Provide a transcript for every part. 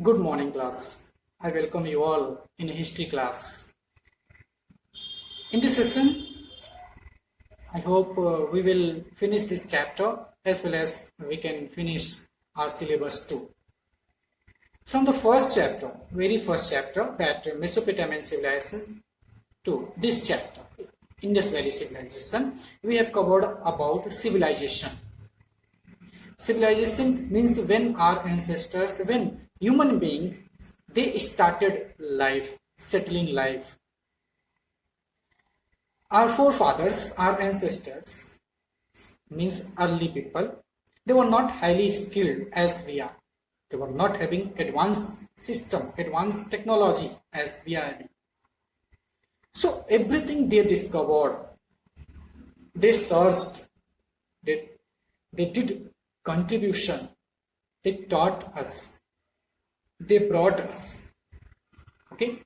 Good morning, class. I welcome you all in history class. In this session, I hope we will finish this chapter as well as we can finish our syllabus too. From the first chapter, very first chapter, that Mesopotamian civilization, to this chapter, Indus Valley civilization, we have covered about civilization. Civilization means when our ancestors, when human being, they started life, settling life. Our forefathers, our ancestors, means early people, they were not highly skilled as we are. They were not having advanced system, advanced technology as we are having. So everything they discovered, they searched, they did contribution, they taught us, they brought us, okay,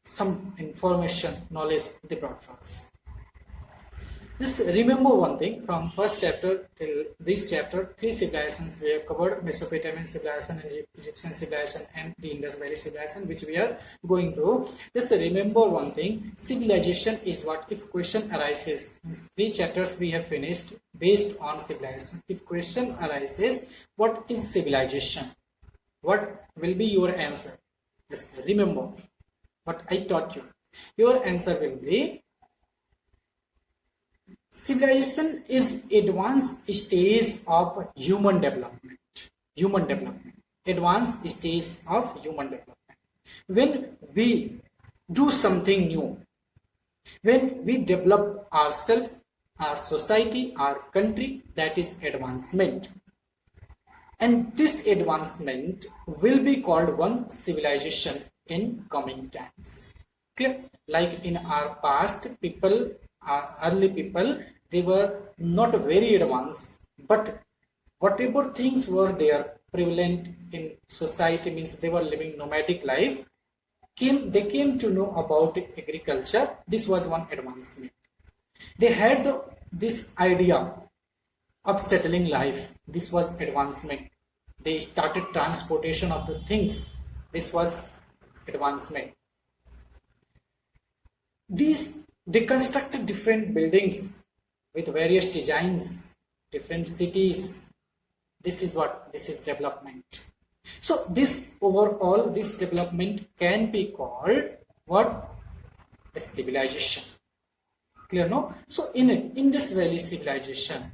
some information, knowledge they brought for us. Just remember one thing, from first chapter till this chapter, three civilizations we have covered: Mesopotamian civilization, Egyptian civilization, and the Indus Valley civilization, which we are going through. Just remember one thing, civilization is what? If question arises, three chapters we have finished based on civilization. If question arises, what is civilization? What will be your answer? Just remember what I taught you. Your answer will be, civilization is advanced stage of human development. Human development. Advanced stage of human development. When we do something new, when we develop ourselves, our society, our country, that is advancement. And this advancement will be called one civilization in coming times. Clear? Like in our past, people, early people, they were not very advanced, but whatever things were there prevalent in society, means they were living nomadic life, they came to know about agriculture. This was one advancement. They had this idea of settling life. This was advancement. They started transportation of the things. This was advancement. They constructed different buildings with various designs, different cities. This is what? This is development. So this overall, this development can be called what? A civilization. Clear, no? So in Indus Valley civilization,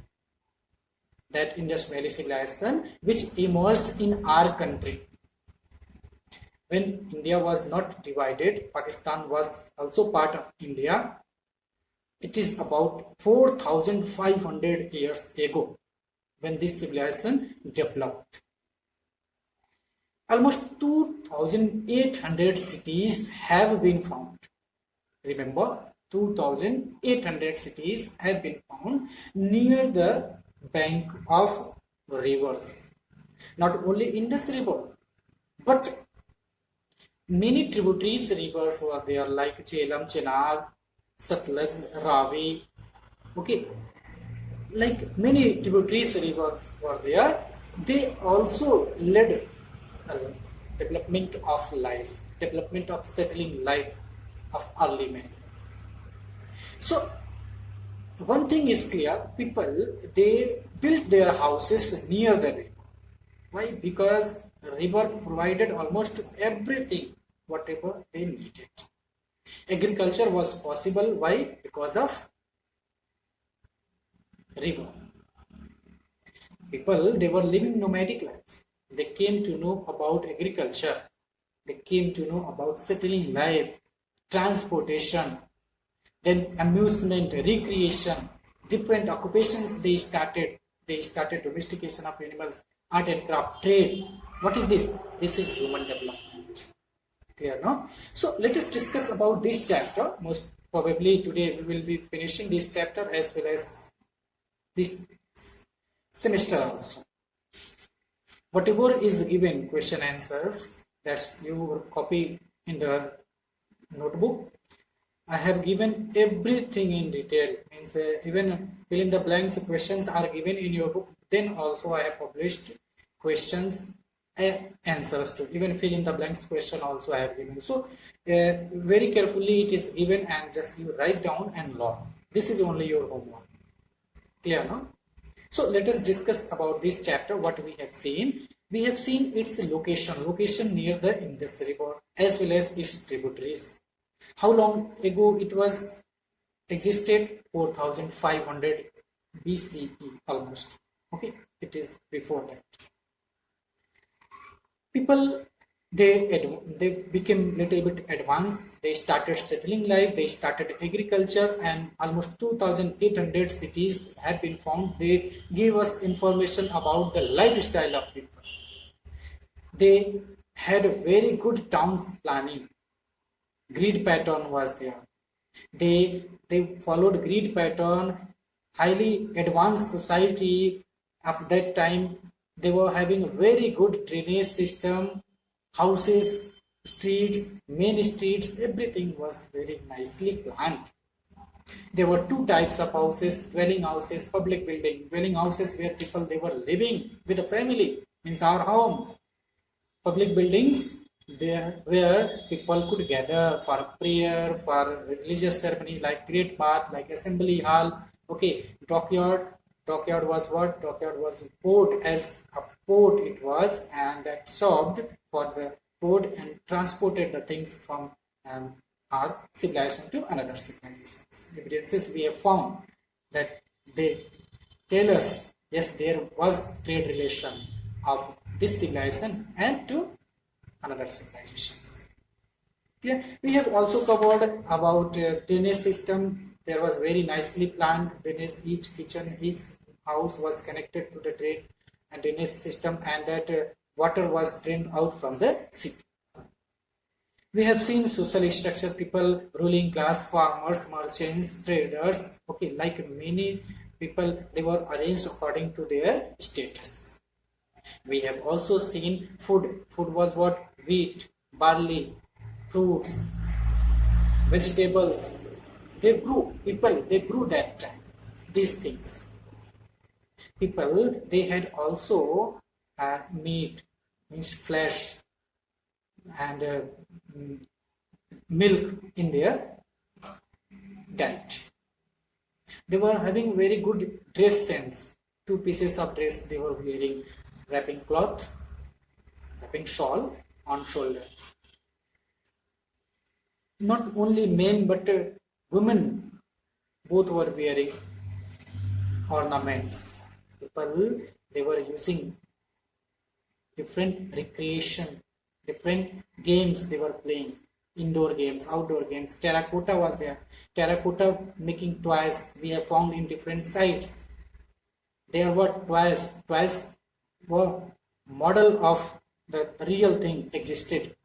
that Indus Valley civilization which emerged in our country, when India was not divided, Pakistan was also part of India. It is about 4,500 years ago when this civilization developed. Almost 2,800 cities have been found. Remember, 2,800 cities have been found near the bank of rivers. Not only Indus River, but many tributaries rivers were there, like Jhelum, Chenab, Satluj, Ravi. Okay, like many tributaries rivers were there. They also led development of life, development of settling life of early men. So one thing is clear, people, they built their houses near the river. Why? Because the river provided almost everything, whatever they needed. Agriculture was possible. Why? Because of river. People, they were living nomadic life. They came to know about agriculture. They came to know about settling life, transportation, then amusement, recreation, different occupations they started. They started domestication of animals, art and craft, trade. What is this? This is human development. Clear, no? So let us discuss about this chapter. Most probably today we will be finishing this chapter as well as this semester also. Whatever is given, question answers, that you copy in the notebook. I have given everything in detail, means even fill in the blanks questions are given in your book. Then also I have published questions answers to. Even fill in the blanks question also I have given. So very carefully it is given, and just you write down and learn. This is only your homework. Clear now? So let us discuss about this chapter. What we have seen. We have seen its location near the Indus River as well as its tributaries. How long ago it was existed? 4500 BCE almost. Okay, it is before that. People, they became little bit advanced. They started settling life. They started agriculture, and almost 2,800 cities have been formed. They give us information about the lifestyle of people. They had a very good towns planning. Grid pattern was there. They followed grid pattern. Highly advanced society of that time. They were having a very good drainage system. Houses, streets, main streets, everything was very nicely planned. There were two types of houses: dwelling houses, public building. Dwelling houses where people they were living with a family, means our homes. Public buildings, there where people could gather for prayer, for religious ceremony like great bath, like assembly hall. Okay, dockyard was what? Dockyard was port. As a port it was, and that served for the port and transported the things from our civilization to another civilization. Evidences we have found that they tell us, yes, there was trade relation of this civilization and to another civilizations. Yeah, we have also covered about drainage system. There was very nicely planned drainage. Each kitchen, each house was connected to the drainage system, and that water was drained out from the city. We have seen social structure: people, ruling class, farmers, merchants, traders. Okay, like many people, they were arranged according to their status. We have also seen food. Food was what? Wheat, barley, fruits, vegetables. They grew. People, they grew that time. These things. People, they had also meat, means flesh, and milk in their diet. They were having very good dress sense. 2 pieces of dress they were wearing: wrapping cloth, wrapping shawl on shoulder. Not only men but women both were wearing ornaments. People, they were using different recreation, different games they were playing. Indoor games, outdoor games. Terracotta was there. Terracotta making toys we have found in different sites. There were toys. Toys were model of the real thing existed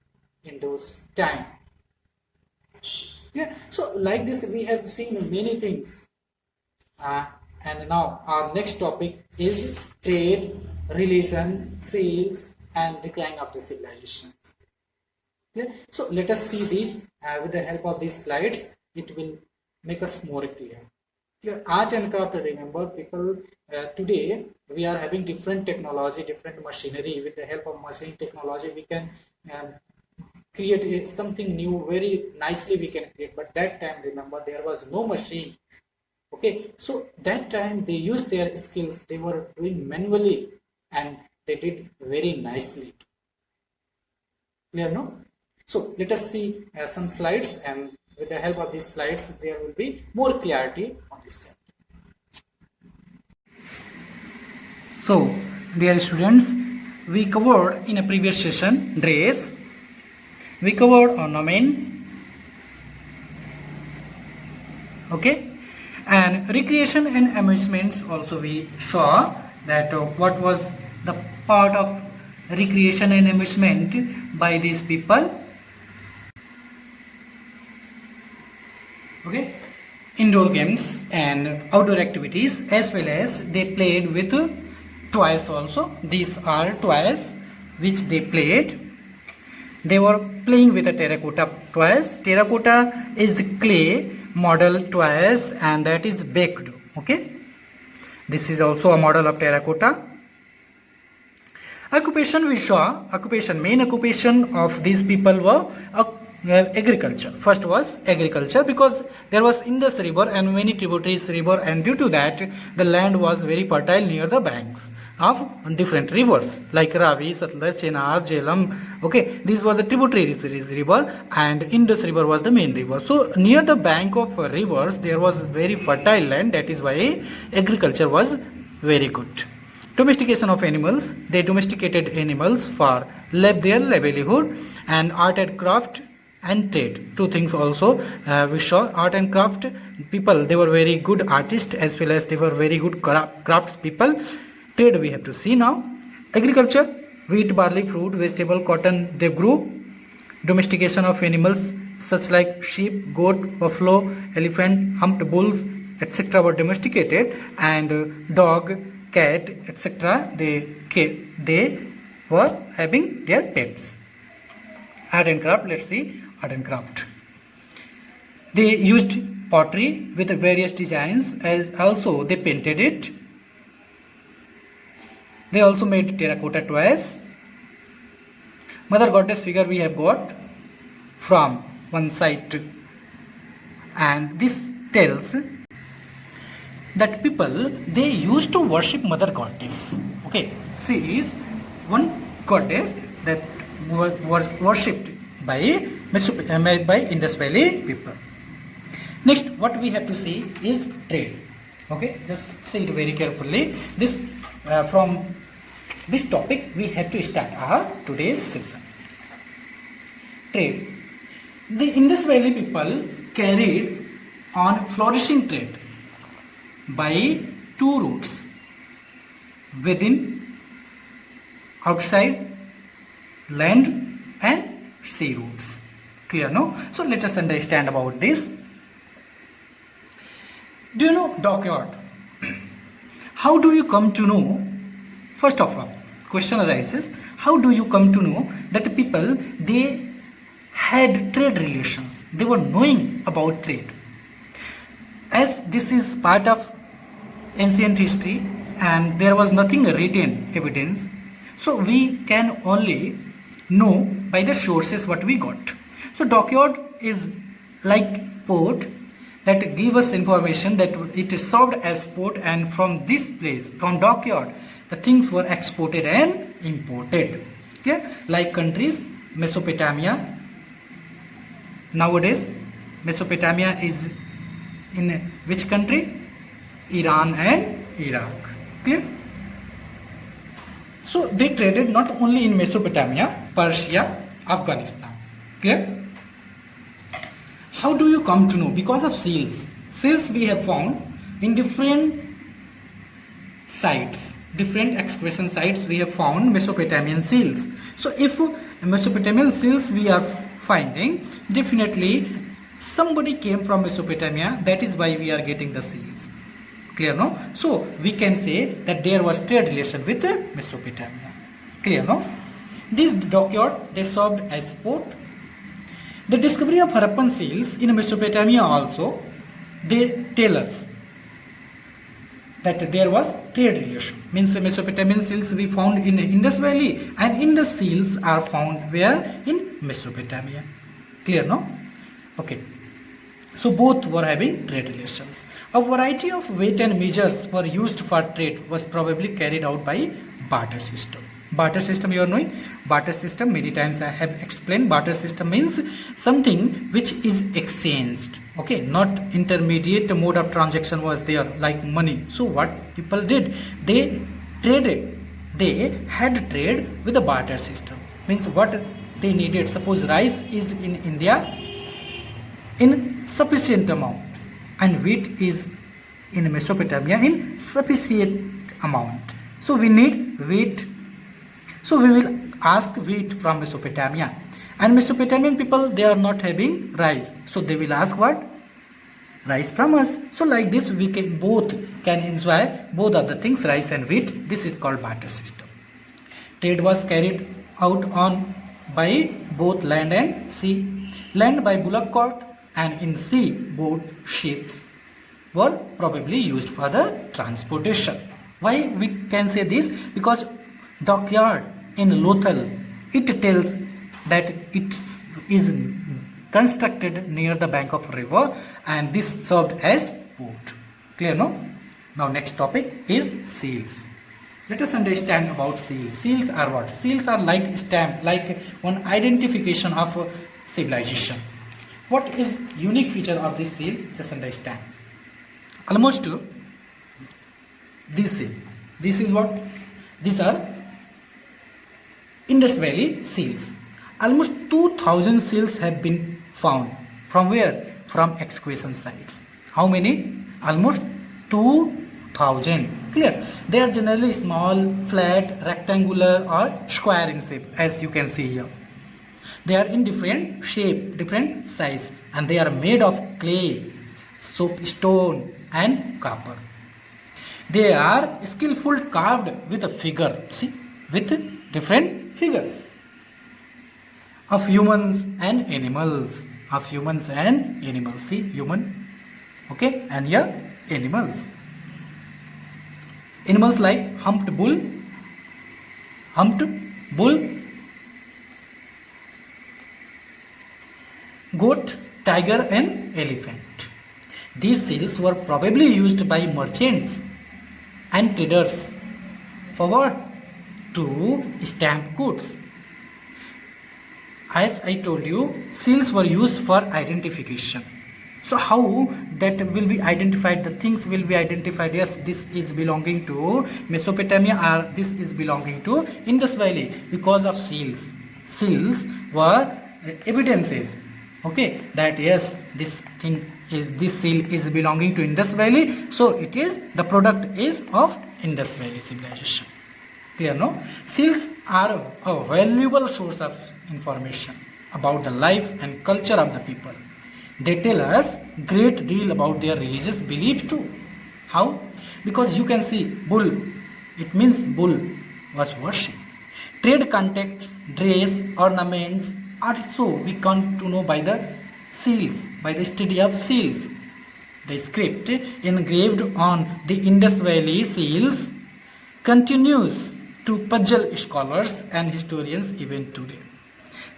in those time. Yeah, so like this we have seen many things. And now our next topic is trade, religion, sales, and decline of the civilizations. Yeah, so let us see these with the help of these slides. It will make us more clear. Yeah, art and craft. Remember, people, today we are having different technology, different machinery. With the help of machine technology, we can create something new very nicely. We can create, but that time, remember, there was no machine. Okay, so that time they used their skills. They were doing manually, and they did very nicely. Clear, no? So let us see some slides, and with the help of these slides, there will be more clarity on this chapter. So, dear students, we covered in a previous session dress, we covered ornaments, okay, and recreation and amusements. Also, we saw that what was the part of recreation and amusement by these people. Okay, indoor games and outdoor activities, as well as they played with toys also. These are toys which they played. They were playing with a terracotta toys. Terracotta is clay model toys, and that is baked. Okay, this is also a model of terracotta. Occupation we saw, main occupation of these people were agriculture. First was agriculture because there was Indus river and many tributaries river, and due to that the land was very fertile near the banks of different rivers like Ravi, Satluj, Chenab, Jhelum. Okay, these were the tributaries river, and Indus river was the main river. So near the bank of rivers there was very fertile land. That is why agriculture was very good. Domestication of animals, they domesticated animals for their livelihood, and art and craft and trade. Two things also we saw. Art and craft people, they were very good artists as well as they were very good crafts people. Trade we have to see now. Agriculture, wheat, barley, fruit, vegetable, cotton they grew. Domestication of animals such like sheep, goat, buffalo, elephant, humped bulls, etc. were domesticated, and dog, cat, etc. they were having their pets. Art and craft, let's see art and craft. They used pottery with various designs, as also they painted it. They also made terracotta toys. Mother goddess figure we have got from one side, and this tells that people, they used to worship mother goddess. Okay, she is one goddess that was worshipped by Indus Valley people. Next, what we have to see is trade. Okay, just see it very carefully. This from this topic we have to start our today's session. Trade. The Indus Valley people carried on flourishing trade by two routes: within, outside, land and sea routes. Clear, no? So let us understand about this. Do you know dockyard? How do you come to know? First of all, question arises, how do you come to know that people, they had trade relations? They were knowing about trade. As this is part of ancient history and there was nothing written evidence, so we can only know by the sources what we got. So dockyard is like port that give us information that it is served as port, and from this place, from dockyard, the things were exported and imported. Okay? Like countries, Mesopotamia. Nowadays, Mesopotamia is in which country? Iran and Iraq. Clear? So they traded not only in Mesopotamia, Persia, Afghanistan. Clear? How do you come to know? Because of seals. Seals we have found in different sites, different excavation sites we have found Mesopotamian seals. So if Mesopotamian seals we are finding, definitely somebody came from Mesopotamia, that is why we are getting the seals. Clear, no? So we can say that there was trade relation with Mesopotamia. Clear, no? This dockyard, they served as port. The discovery of Harappan seals in Mesopotamia also, they tell us that there was trade relation. Means the Mesopotamian seals we found in Indus Valley, and Indus seals are found where? In Mesopotamia. Clear, no? Okay. So both were having trade relations. A variety of weight and measures were used for trade, was probably carried out by barter system. Barter system, you are knowing. Barter system, many times I have explained. Barter system means something which is exchanged. Okay, not intermediate mode of transaction was there like money. So what people did, they traded. They had trade with the barter system. Means what they needed. Suppose rice is in India in sufficient amount, and wheat is in Mesopotamia in sufficient amount. So we need wheat. So we will ask wheat from Mesopotamia, and Mesopotamian people, they are not having rice, so they will ask what? Rice from us. So like this we can both can enjoy both of the things, rice and wheat. This is called barter system. Trade was carried out on by both land and sea. Land by bullock cart, and in sea boat ships were probably used for the transportation. Why we can say this? Because dockyard in Lothal. It tells that it is constructed near the bank of river and this served as port. Clear, no? Now next topic is seals. Let us understand about seals. Seals are what? Seals are like stamp, like one identification of a civilization. What is unique feature of this seal? Just understand. Almost this seal. This is what? These are Indus Valley seals. Almost 2000 seals have been found. From where? From excavation sites. How many? Almost 2000. Clear? They are generally small, flat, rectangular or square in shape, as you can see here. They are in different shape, different size, and they are made of clay, soapstone and copper. They are skillful carved with a figure, see, with different figures of humans and animals, see, human, okay, and here animals like humped bull, goat, tiger and elephant. These seals were probably used by merchants and traders for what? To stamp goods. As I told you, seals were used for identification. So how that will be identified? The things will be identified. Yes, this is belonging to Mesopotamia or this is belonging to Indus Valley because of seals. Seals were evidences, okay, that yes, this seal is belonging to Indus Valley. So it is, the product is of Indus Valley civilization. Clear, no? Seals are a valuable source of information about the life and culture of the people. They tell us great deal about their religious belief too. How? Because you can see bull, it means bull was worship. Trade contacts, dress, ornaments, also we come to know by the seals, by the study of seals. The script engraved on the Indus Valley seals continues to puzzle scholars and historians even today.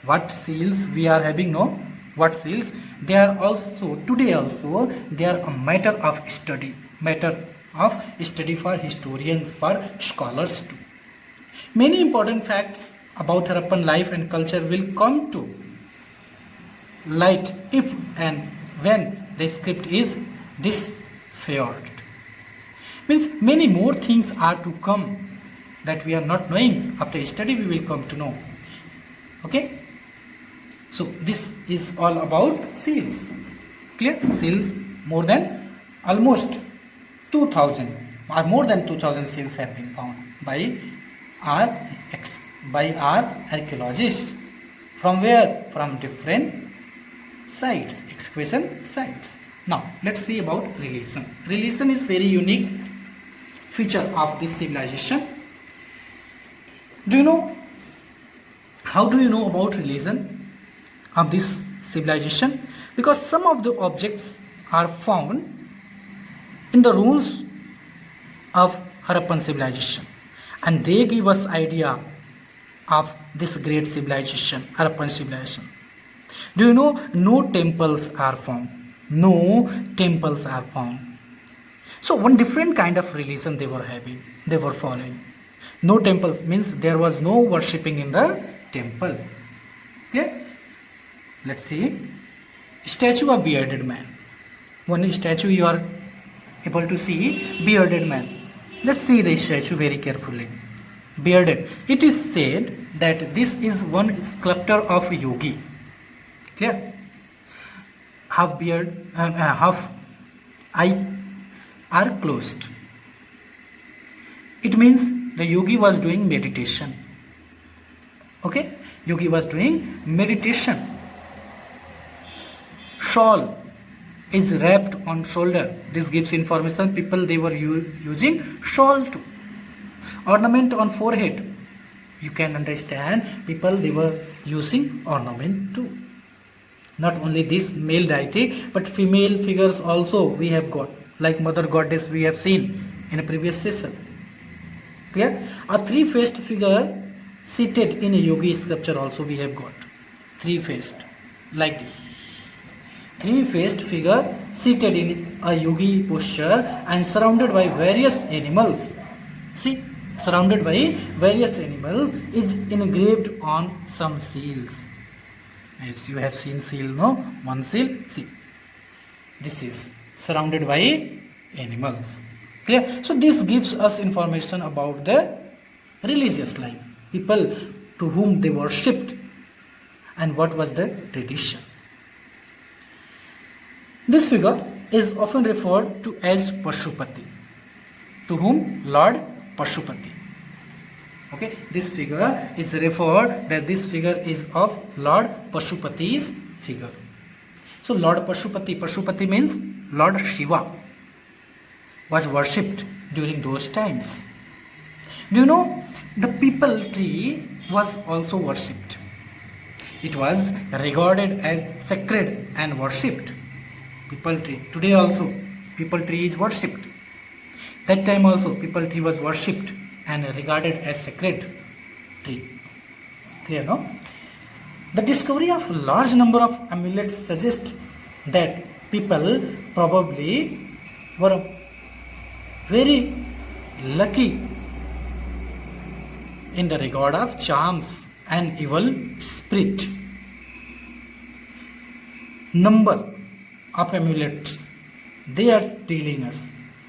What seals we are having, no? What seals? They are also, today also, they are a matter of study for historians, for scholars too. Many important facts about Harappan life and culture will come to light if and when the script is deciphered. Means many more things are to come that we are not knowing. After study we will come to know. Okay? So this is all about seals. Clear? Seals, more than almost 2000 or more than 2000 seals have been found by our archaeologists. From where? From different sites, excavation sites. Now let's see about religion. Religion is very unique feature of this civilization. Do you know? How do you know about religion of this civilization? Because some of the objects are found in the ruins of Harappan civilization and they give us idea of this great civilization, Harappan civilization. Do you know no temples are found? No temples are found. So one different kind of religion they were having, they were following. No temples means there was no worshipping in the temple. Clear? Let's see. Statue of bearded man. One statue you are able to see, bearded man. Let's see the statue very carefully. Bearded. It is said that this is one sculptor of yogi. Clear? Half beard, half eyes are closed. It means the yogi was doing meditation. Okay? Yogi was doing meditation. Shawl is wrapped on shoulder. This gives information. People, they were using shawl too. Ornament on forehead. You can understand people, they were using ornament too. Not only this male deity, but female figures also we have got. Like Mother Goddess we have seen in a previous session. Clear? A three-faced figure seated in a yogi sculpture also we have got. Three-faced, like this. Three-faced figure seated in a yogi posture and surrounded by various animals. See, surrounded by various animals is engraved on some seals. As you have seen seal, no? One seal, see. This is surrounded by animals. Clear? So this gives us information about the religious life. People to whom they worshipped and what was the tradition. This figure is often referred to as Pashupati. To whom? Lord Pashupati. Okay, this figure is referred that this figure is of Lord Pashupati's figure. So Lord Pashupati, Pashupati means Lord Shiva, was worshipped during those times. Do you know the peepal tree was also worshipped? It was regarded as sacred and worshipped. Peepal tree. Today also peepal tree is worshipped. That time also peepal tree was worshipped and regarded as sacred tree. Clear, no? The discovery of a large number of amulets suggests that people probably were very lucky in the regard of charms and evil spirit. Number of amulets, they are telling us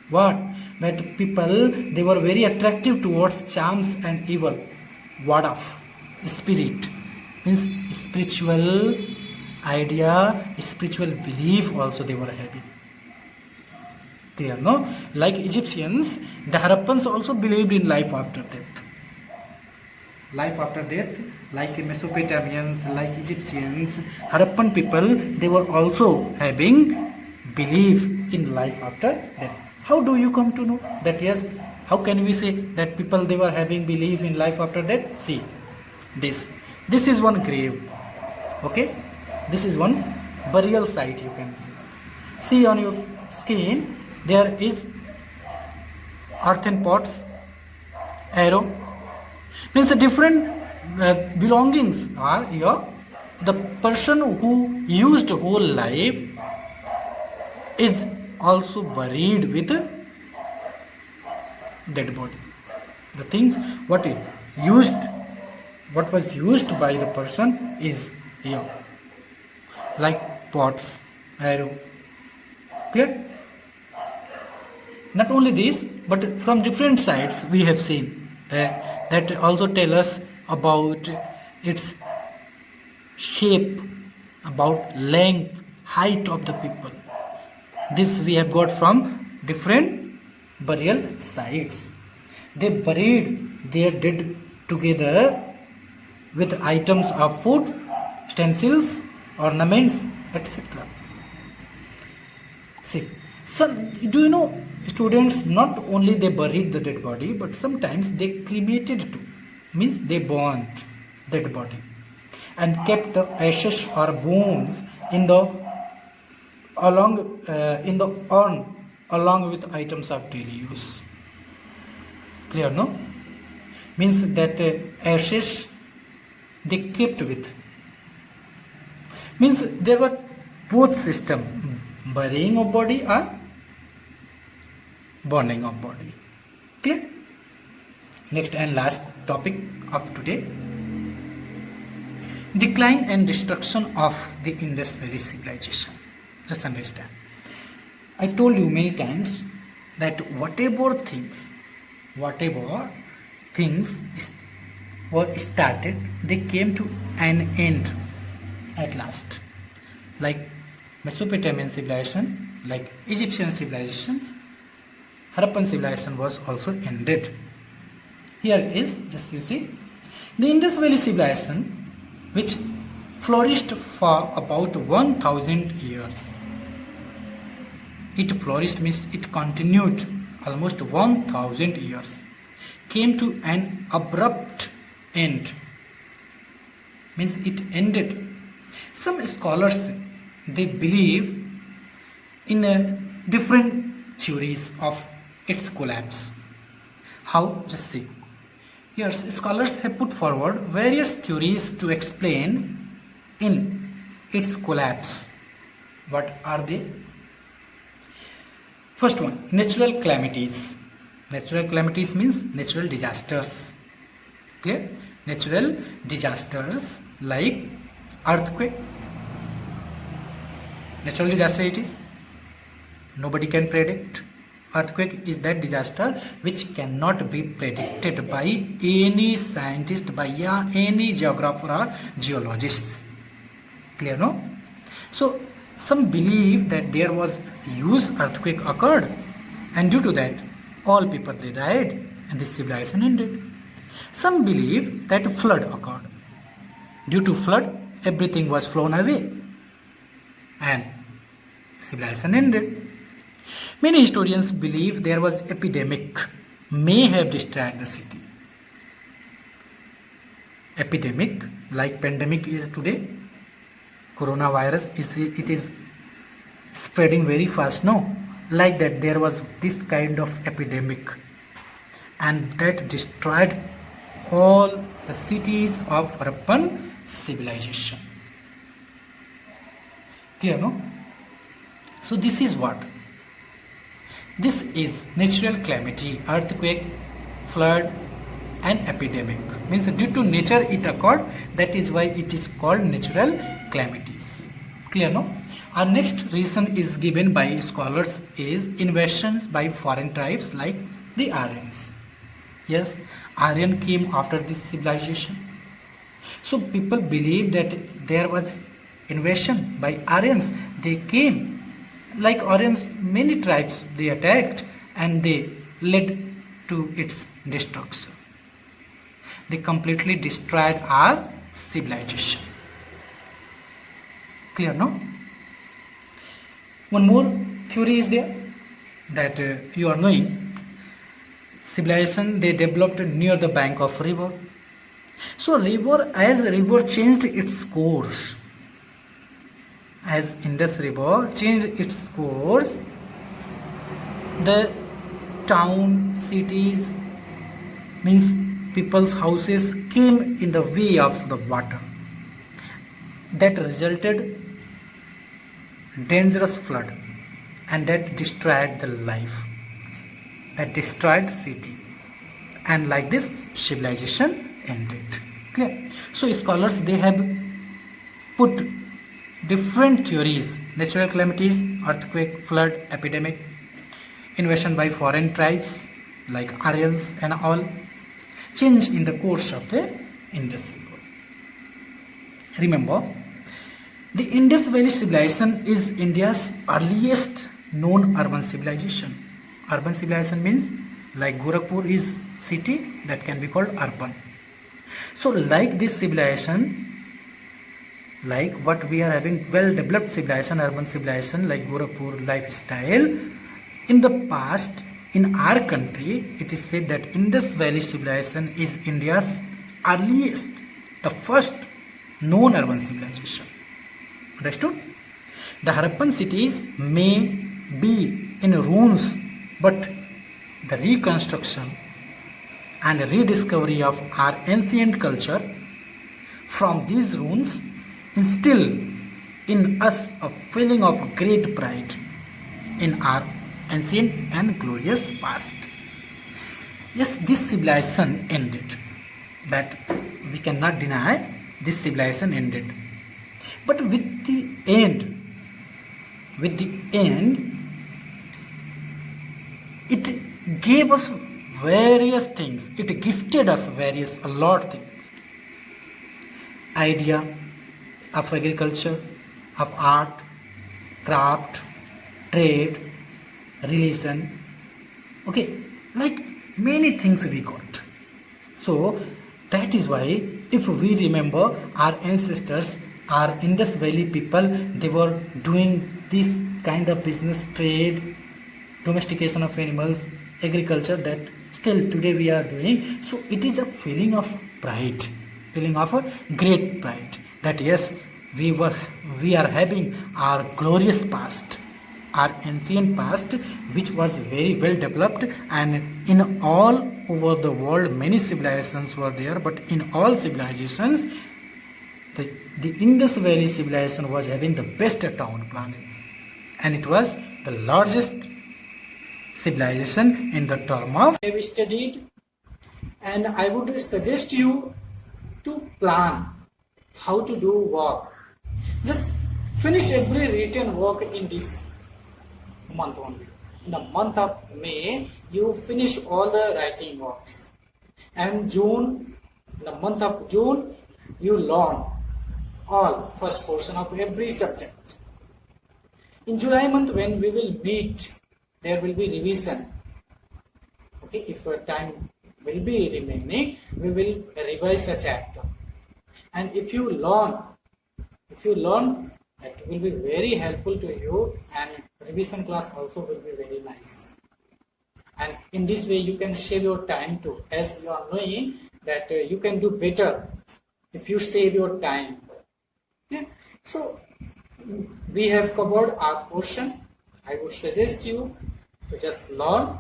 what? That people, they were very attractive towards charms and evil. Word of spirit means spiritual idea, spiritual belief also they were having. Clear, no? Like Egyptians, the Harappans also believed in life after death. Life after death, like Mesopotamians, like Egyptians, Harappan people, they were also having belief in life after death. How do you come to know that? Yes, how can we say that people, they were having belief in life after death? See, this is one grave. Okay, this is one burial site, you can see. See on your screen, there is earthen pots, arrow. Means the different belongings are here. The person who used whole life is also buried with dead body. The things what was used by the person is here, like pots, arrow. Clear? Not only this, but from different sides we have seen that also tell us about its shape, about length, height of the people. This we have got from different burial sites. They buried their dead together with items of food, utensils, ornaments, etc. See, so do you know, students, not only they buried the dead body, but sometimes they cremated too. Means they burnt dead body and kept the ashes or bones in the urn along with items of daily use. Clear, no? Means that ashes they kept with. Means there were both system, burying of body or burning of body. Clear? Next and last topic of today: decline and destruction of the Indus Valley civilization. Just understand. I told you many times that whatever things were started, they came to an end at last. Like Mesopotamian civilization, like Egyptian civilizations, Harappan civilization was also ended. Here is, just you see, the Indus Valley civilization, which flourished for about 1000 years. It flourished means it continued almost 1000 years, came to an abrupt end. Means it ended. Some scholars, they believe in different theories of its collapse. How? Just see. Here, scholars have put forward various theories to explain in its collapse. What are they? First one, natural calamities. Natural calamities means natural disasters. Clear? Natural disasters like earthquake. Natural disaster it is. Nobody can predict. Earthquake is that disaster which cannot be predicted by any scientist, by any geographer or geologist. Clear, no? So, some believe that there was huge earthquake occurred, and due to that, all people they died and the civilization ended. Some believe that flood occurred. Due to flood, everything was flown away, and civilization ended. Many historians believe there was epidemic may have destroyed the city. Epidemic, like pandemic is today, coronavirus is spreading very fast. No, like that there was this kind of epidemic, and that destroyed all the cities of Harappan civilization. Clear, no? So this is what? This is natural calamity, earthquake, flood and epidemic. Means due to nature it occurred, that is why it is called natural calamities. Clear, no? Our next reason is given by scholars is invasions by foreign tribes like the Aryans. Yes, Aryan came after this civilization. So people believe that there was invasion by Aryans. They came like Aryans, many tribes they attacked and they led to its destruction. They completely destroyed our civilization. Clear, no? One more theory is there that you are knowing. Civilization they developed near the bank of river. So as river changed its course, as Indus River changed its course, the town, cities, means people's houses came in the way of the water. That resulted dangerous flood, and that destroyed the life, that destroyed city, and like this civilization ended. Clear? So scholars they have put different theories: natural calamities, earthquake, flood, epidemic, invasion by foreign tribes like Aryans and all, change in the course of the Indus River. Remember, the Indus Valley civilization is India's earliest known urban civilization. Urban civilization means like Gorakhpur is city, that can be called urban. So like this civilization, like what we are having well developed civilization, urban civilization like Gorakhpur lifestyle, in the past in our country it is said that Indus Valley civilization is India's earliest, the first known urban civilization. Understood? The Harappan cities may be in ruins, but the reconstruction and rediscovery of our ancient culture from these ruins instill in us a feeling of great pride in our ancient and glorious past. Yes, this civilization ended. That we cannot deny, this civilization ended. But with the end, it gave us various things. It gifted us a lot of things. Idea of agriculture, of art, craft, trade, religion. Okay, like many things we got. So that is why if we remember our ancestors, our Indus Valley people, they were doing this kind of business, trade, domestication of animals, agriculture, that still today we are doing. So it is a feeling of pride, feeling of a great pride that yes, we are having our glorious past. our ancient past, which was very well developed, and in all over the world many civilizations were there, but in all civilizations the Indus Valley civilization was having the best town planning, and it was the largest civilization in the term of. I have studied, and I would suggest you to plan how to do work. Just finish every written work in this month only. In the month of May, you finish all the writing works. And June, in the month of June, you learn all first portion of every subject. In July month, when we will meet, there will be revision. Okay, if time will be remaining, we will revise the chapter. And if you learn, it will be very helpful to you, and revision class also will be very nice. And in this way you can save your time too, as you are knowing that you can do better if you save your time. Yeah. So we have covered our portion. I would suggest you to just learn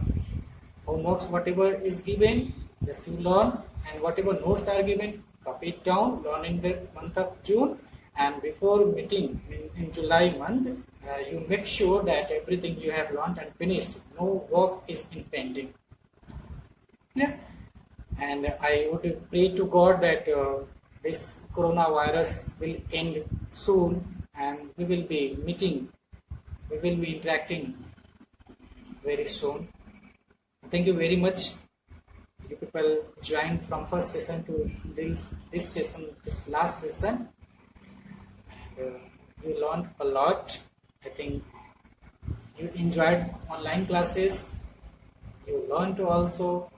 homeworks, whatever is given, just you learn, and whatever notes are given, copy it down, learn in the month of June, and before meeting in July month, you make sure that everything you have learned and finished, no work is in pending. Yeah. And I would pray to God that this coronavirus will end soon, and we will be meeting, we will be interacting very soon. Thank you very much. You people joined from first session to this session, this last session. You learned a lot. I think you enjoyed online classes. You learned to also.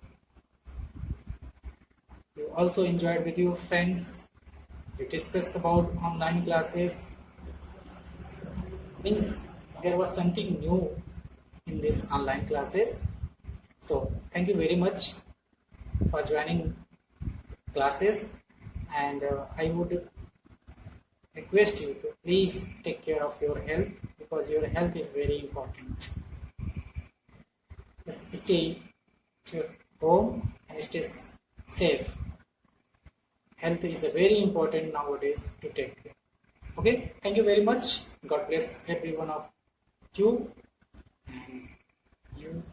You also enjoyed with your friends. You discussed about online classes. Means there was something new in these online classes. So thank you very much for joining classes, and I would request you to please take care of your health, because your health is very important. Just stay at your home and stay safe. Health is very important nowadays to take care. Okay, thank you very much. God bless every one of you, and you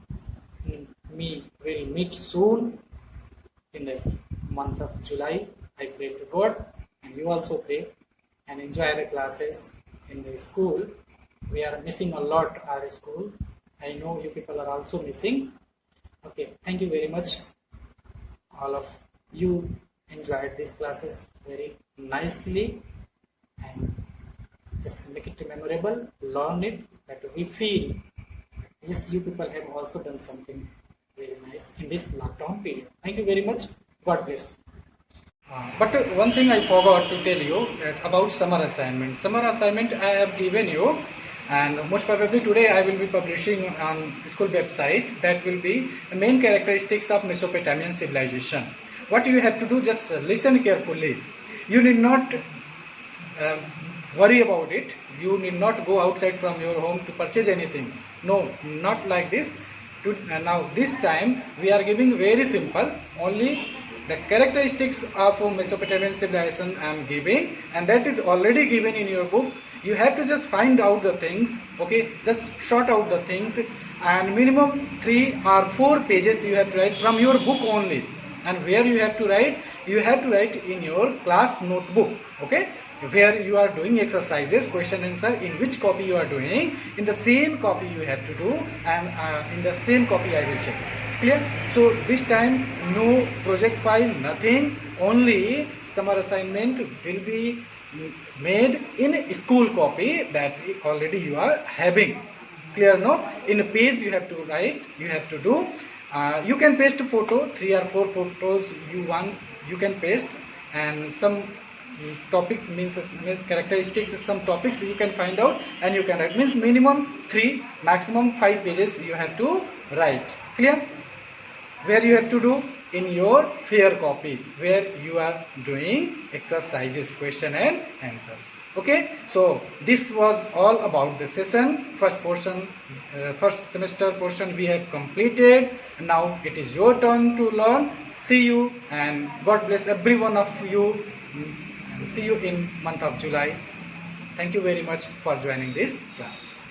and me will meet soon in the month of July. I pray to God, and you also pray and enjoy the classes in the school. We are missing a lot our school. I know you people are also missing. Okay, thank you very much. All of you enjoyed these classes very nicely, and just make it memorable, learn it, that we feel, yes, you people have also done something very nice in this lockdown period. Thank you very much. God bless. But one thing I forgot to tell you about summer assignment. Summer assignment I have given you, and most probably today I will be publishing on school website. That will be the main characteristics of Mesopotamian civilization. What you have to do, just listen carefully. You need not worry about it. You need not go outside from your home to purchase anything. No, not like this. Now this time we are giving very simple, only the characteristics of Mesopotamian civilization I am giving, and that is already given in your book. You have to just find out the things, okay, just sort out the things, and minimum 3 or 4 pages you have to write from your book only. And where you have to write? You have to write in your class notebook, okay, where you are doing exercises, question answer, in which copy you are doing, in the same copy you have to do, and in the same copy I will check. Clear? So this time no project file, nothing, only summer assignment will be made in school copy that already you are having. Clear? No? In a page you have to write, you have to do. You can paste a photo, 3 or 4 photos you want, you can paste, and some topics means characteristics, some topics you can find out and you can write. Means minimum 3, maximum 5 pages you have to write. Clear? Where you have to do? In your fair copy, where you are doing exercises, question and answers. Okay, so this was all about the session. First portion, first semester portion we have completed. Now it is your turn to learn. See you and God bless every one of you. See you in month of July. Thank you very much for joining this class.